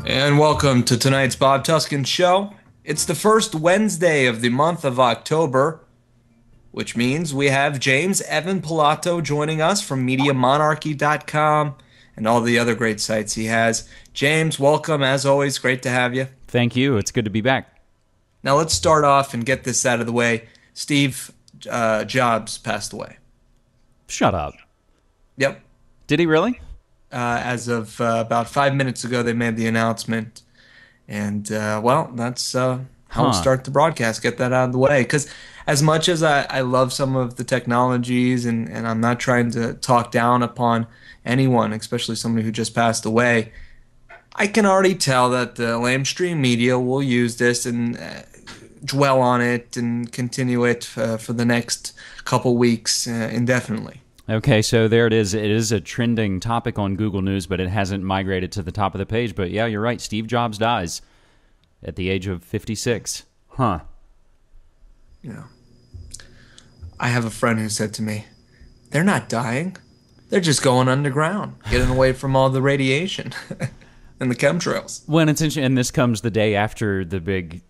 And welcome to tonight's Bob Tuskin Show. It's the first Wednesday of the month of October, which means we have James Evan Pilato joining us from MediaMonarchy.com and all the other great sites he has. James, welcome. As always, great to have you. Thank you. It's good to be back. Now let's start off and get this out of the way. Steve Jobs passed away. Shut up. Yep. Did he really? As of about 5 minutes ago, they made the announcement. And, that's how we'll start the broadcast, get that out of the way. Because as much as I love some of the technologies, and I'm not trying to talk down upon anyone, especially somebody who just passed away, I can already tell that the lamestream media will use this and dwell on it and continue it for the next couple weeks indefinitely. Okay, so there it is. It is a trending topic on Google News, but it hasn't migrated to the top of the page. But yeah, you're right. Steve Jobs dies at the age of 56. Huh. Yeah. I have a friend who said to me, they're not dying. They're just going underground, getting away from all the radiation and the chemtrails. When it's interesting, and this comes the day after the big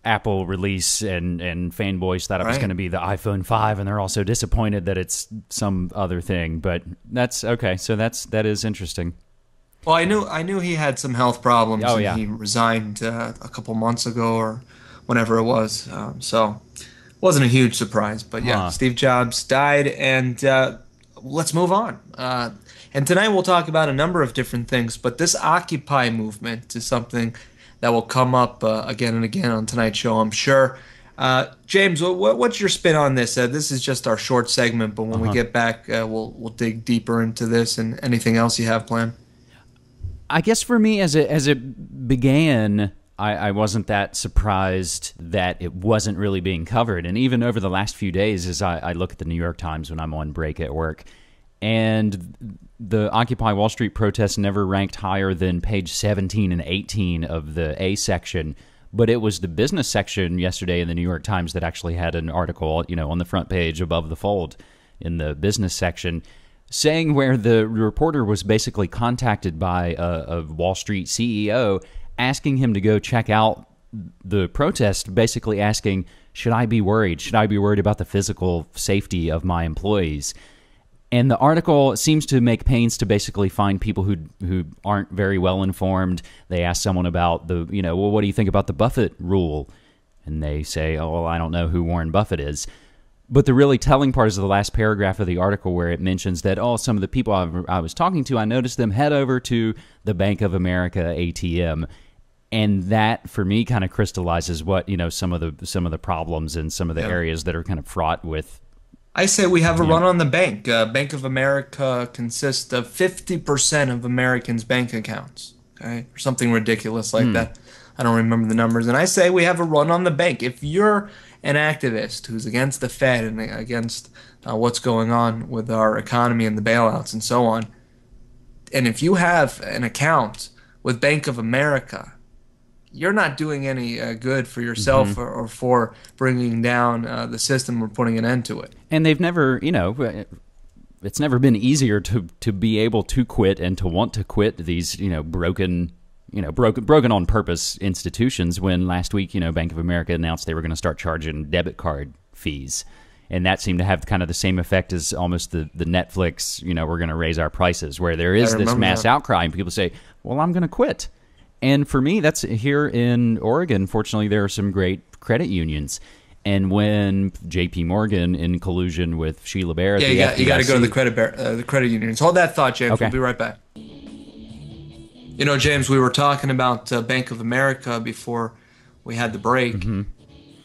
Apple release, and fanboys thought it was going to be the iPhone 5, and they're also disappointed that it's some other thing. But that's okay. So that is interesting. Well, I knew he had some health problems. Oh, yeah. He resigned a couple months ago or whenever it was. So it wasn't a huge surprise. But yeah, Steve Jobs died, and let's move on. And tonight we'll talk about a number of different things. But this Occupy movement is something that will come up again and again on tonight's show, I'm sure. James, what's your spin on this? This is just our short segment, but when we get back, we'll dig deeper into this and anything else you have planned. I guess for me, as it began, I wasn't that surprised that it wasn't really being covered. And even over the last few days, as I look at the New York Times when I'm on break at work, and the Occupy Wall Street protest never ranked higher than page 17 and 18 of the A section, but it was the business section yesterday in the New York Times that actually had an article, on the front page above the fold in the business section, saying where the reporter was basically contacted by a Wall Street CEO asking him to go check out the protest, basically asking, should I be worried? Should I be worried about the physical safety of my employees? And the article seems to make pains to basically find people who aren't very well informed. They ask someone about what do you think about the Buffett rule? And they say, oh, well, I don't know who Warren Buffett is. But the really telling part is the last paragraph of the article where it mentions that, some of the people I was talking to, I noticed them head over to the Bank of America ATM. And that, for me, kind of crystallizes what, some of the problems and some of the areas that are kind of fraught with. I say we have a run on the bank. Bank of America consists of 50% of Americans' bank accounts, okay, or something ridiculous like that. I don't remember the numbers. And I say we have a run on the bank. If you're an activist who's against the Fed and against what's going on with our economy and the bailouts and so on, and if you have an account with Bank of America, you're not doing any good for yourself or for bringing down the system or putting an end to it. And they've never, it's never been easier to be able to quit and to want to quit these, broken on purpose institutions. When last week, Bank of America announced they were going to start charging debit card fees. And that seemed to have kind of the same effect as almost the Netflix, we're going to raise our prices, where there is this mass outcry and people say, well, I'm going to quit. And for me, that's here in Oregon. Fortunately, there are some great credit unions. And when J.P. Morgan, in collusion with Sheila Bair, you got to go to the credit unions. Hold that thought, James. Okay. We'll be right back. James, we were talking about Bank of America before we had the break, and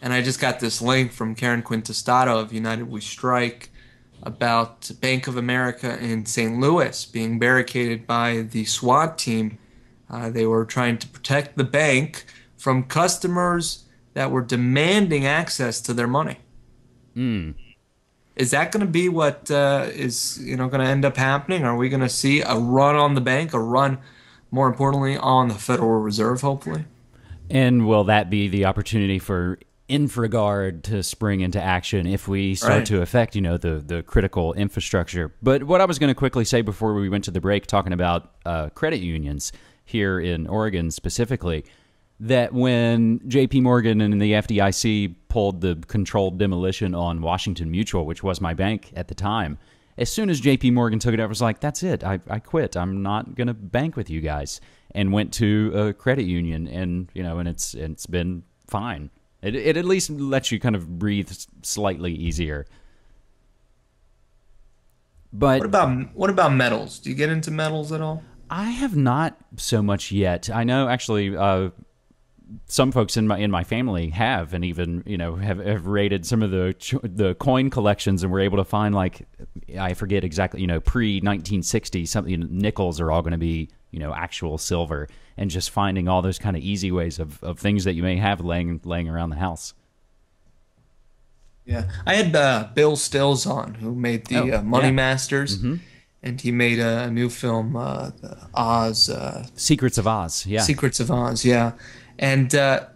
I just got this link from Karen Quintestato of United We Strike about Bank of America in St. Louis being barricaded by the SWAT team. They were trying to protect the bank from customers that were demanding access to their money. Is that going to be what is going to end up happening? Are we going to see a run on the bank, a run, more importantly, on the Federal Reserve, hopefully? And will that be the opportunity for infraguard to spring into action if we start Right. to affect, the critical infrastructure. But what I was going to quickly say before we went to the break, talking about credit unions here in Oregon specifically, that when J.P. Morgan and the FDIC pulled the controlled demolition on Washington Mutual, which was my bank at the time, as soon as J.P. Morgan took it over, I was like, that's it. I quit. I'm not going to bank with you guys. And went to a credit union, and it's been fine. It at least lets you kind of breathe slightly easier. But What about metals? Do you get into metals at all? I have not so much yet. I know actually some folks in my family have, and even have raided some of the coin collections, and were able to find, like, I forget exactly, pre 1960 something, nickels are all going to be actual silver, and just finding all those kind of easy ways of things that you may have laying around the house. Yeah, I had Bill Stills on, who made the Money yeah. Masters, and he made a new film, Oz, Secrets of Oz, yeah. Secrets of Oz, yeah. And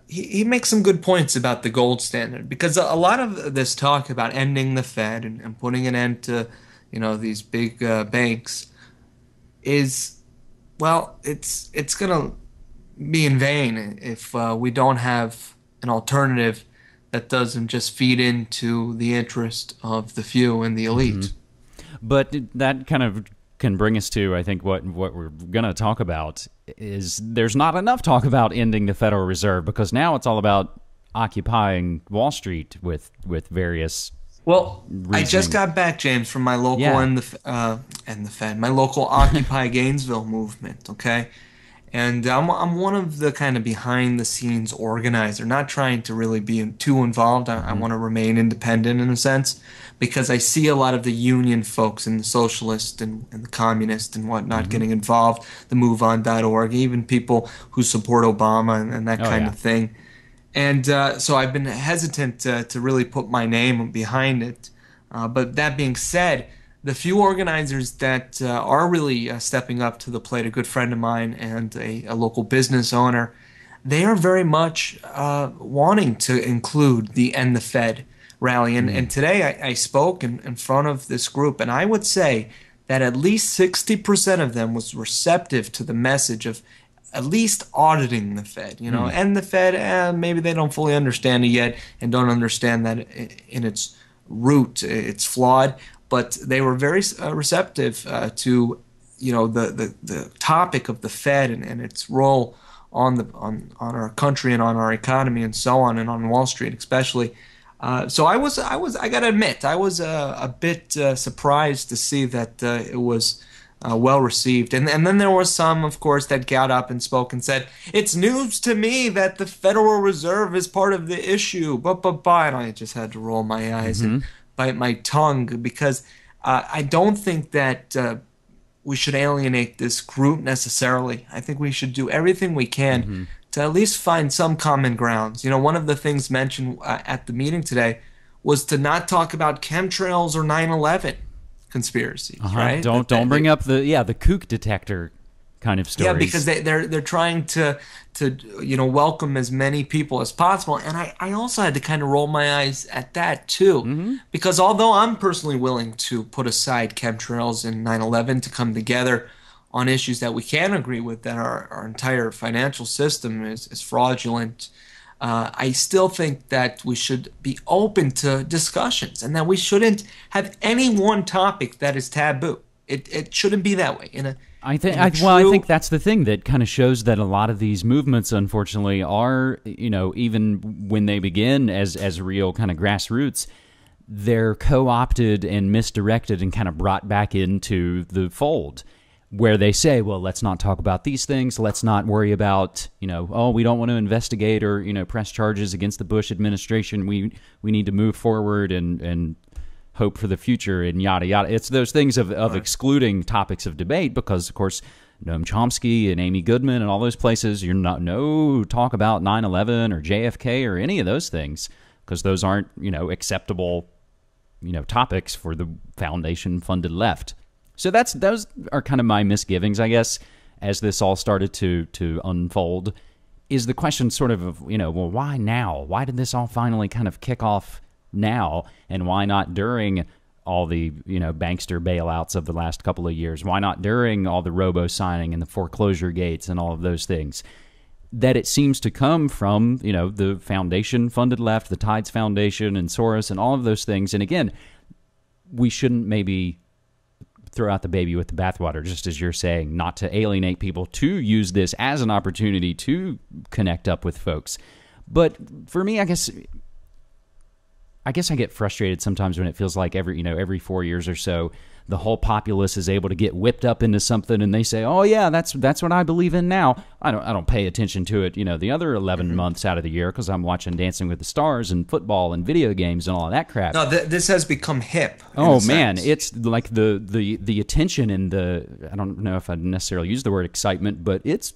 he makes some good points about the gold standard, because a lot of this talk about ending the Fed and putting an end to, these big banks is, well, it's going to be in vain if we don't have an alternative that doesn't just feed into the interest of the few and the elite. But that kind of can bring us to, I think, what we're going to talk about is there's not enough talk about ending the Federal Reserve, because now it's all about occupying Wall Street with various Well, reasoning. I just got back, James, from my local and the Fed, my local Occupy Gainesville movement. Okay, and I'm one of the kind of behind the scenes organizer, not trying to really be too involved. I want to remain independent in a sense, because I see a lot of the union folks and the socialist and the communist and whatnot getting involved, the MoveOn.org, even people who support Obama and that kind of thing. And so I've been hesitant to really put my name behind it. But that being said, the few organizers that are really stepping up to the plate, a good friend of mine and a local business owner, they are very much wanting to include the End the Fed rally. And today I spoke in front of this group, and I would say that at least 60% of them was receptive to the message of at least auditing the Fed. And the Fed, maybe they don't fully understand it yet and don't understand that in its root it's flawed, but they were very receptive to the topic of the Fed and its role on our country and on our economy and so on, and on Wall Street especially. So I gotta admit, I was a bit surprised to see that it was well received, and then there were some, of course, that got up and spoke and said, "It's news to me that the Federal Reserve is part of the issue." But and I just had to roll my eyes and bite my tongue, because I don't think that we should alienate this group necessarily. I think we should do everything we can to at least find some common grounds. One of the things mentioned at the meeting today was to not talk about chemtrails or 9/11 conspiracies, right? Don't bring up the kook detector kind of stories. Yeah, because they're trying to welcome as many people as possible, and I also had to kind of roll my eyes at that too, because although I'm personally willing to put aside chemtrails and 9/11 to come together on issues that we can agree with, that our entire financial system is fraudulent, I still think that we should be open to discussions, and that we shouldn't have any one topic that is taboo. It shouldn't be that way. I think that's the thing that kind of shows that a lot of these movements, unfortunately, are, even when they begin as real kind of grassroots, they're co-opted and misdirected and kind of brought back into the fold, where they say, well, let's not talk about these things. Let's not worry about, we don't want to investigate or, press charges against the Bush administration. We need to move forward and hope for the future and yada, yada. It's those things of excluding topics of debate, because, of course, Noam Chomsky and Amy Goodman and all those places, you're not no talk about 9/11 or JFK or any of those things, because those aren't, acceptable, topics for the foundation-funded left. So those are kind of my misgivings, I guess, as this all started to unfold. is the question sort of, well, why now? Why did this all finally kind of kick off now? And why not during all the, bankster bailouts of the last couple of years? Why not during all the robo-signing and the foreclosure gates and all of those things? That it seems to come from, the foundation-funded left, the Tides Foundation and Soros and all of those things. And again, we shouldn't maybe throw out the baby with the bathwater, just as you're saying, not to alienate people, to use this as an opportunity to connect up with folks. But for me, I guess I get frustrated sometimes when it feels like every 4 years or so, the whole populace is able to get whipped up into something, and they say, "Oh yeah, that's what I believe in now." I don't pay attention to it, the other 11 months out of the year, because I'm watching Dancing with the Stars and football and video games and all of that crap. No, this has become hip. Oh man, it's like the attention and I don't know if I'd necessarily use the word excitement, but it's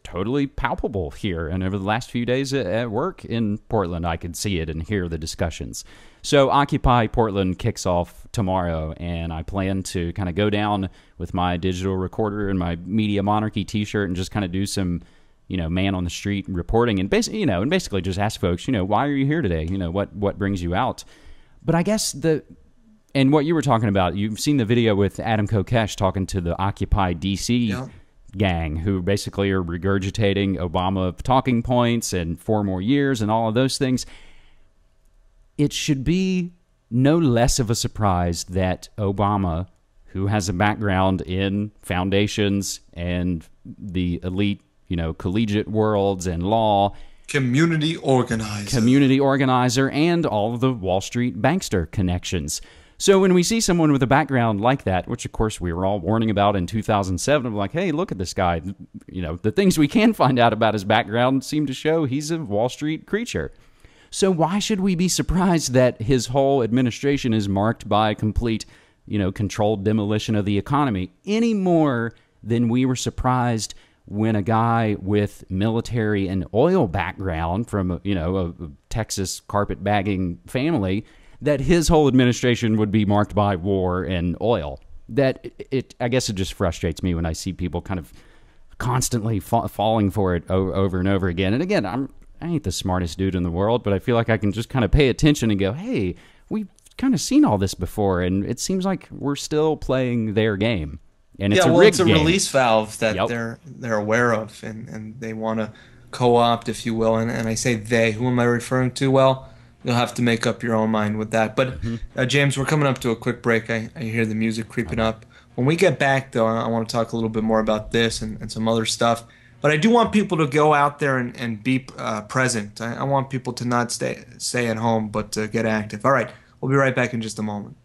totally palpable here. And over the last few days at work in Portland, I could see it and hear the discussions. So Occupy Portland kicks off tomorrow, and I plan to kind of go down with my digital recorder and my Media Monarchy T-shirt and just kind of do some, man on the street reporting, and basically just ask folks, why are you here today? What brings you out? But I guess and what you were talking about, you've seen the video with Adam Kokesh talking to the Occupy DC gang, who basically are regurgitating Obama talking points and 4 more years and all of those things. It should be no less of a surprise that Obama, who has a background in foundations and the elite, collegiate worlds and law, community organizer, and all of the Wall Street bankster connections. So when we see someone with a background like that, which of course we were all warning about in 2007, we're like, hey, look at this guy. The things we can find out about his background seem to show he's a Wall Street creature. So why should we be surprised that his whole administration is marked by complete, controlled demolition of the economy, any more than we were surprised when a guy with military and oil background from, a Texas carpetbagging family, that his whole administration would be marked by war and oil? I guess it just frustrates me when I see people kind of constantly falling for it over and over again. And again, I ain't the smartest dude in the world, but I feel like I can just kind of pay attention and go, hey, we've kind of seen all this before, and it seems like we're still playing their game. And it's it's a game. Release valve that they're aware of, and they want to co-opt, if you will. And I say they. Who am I referring to? Well, you'll have to make up your own mind with that. But, James, we're coming up to a quick break. I hear the music creeping up. When we get back, though, I want to talk a little bit more about this and some other stuff. But I do want people to go out there and be present. I want people to not stay at home, but to get active. All right, we'll be right back in just a moment.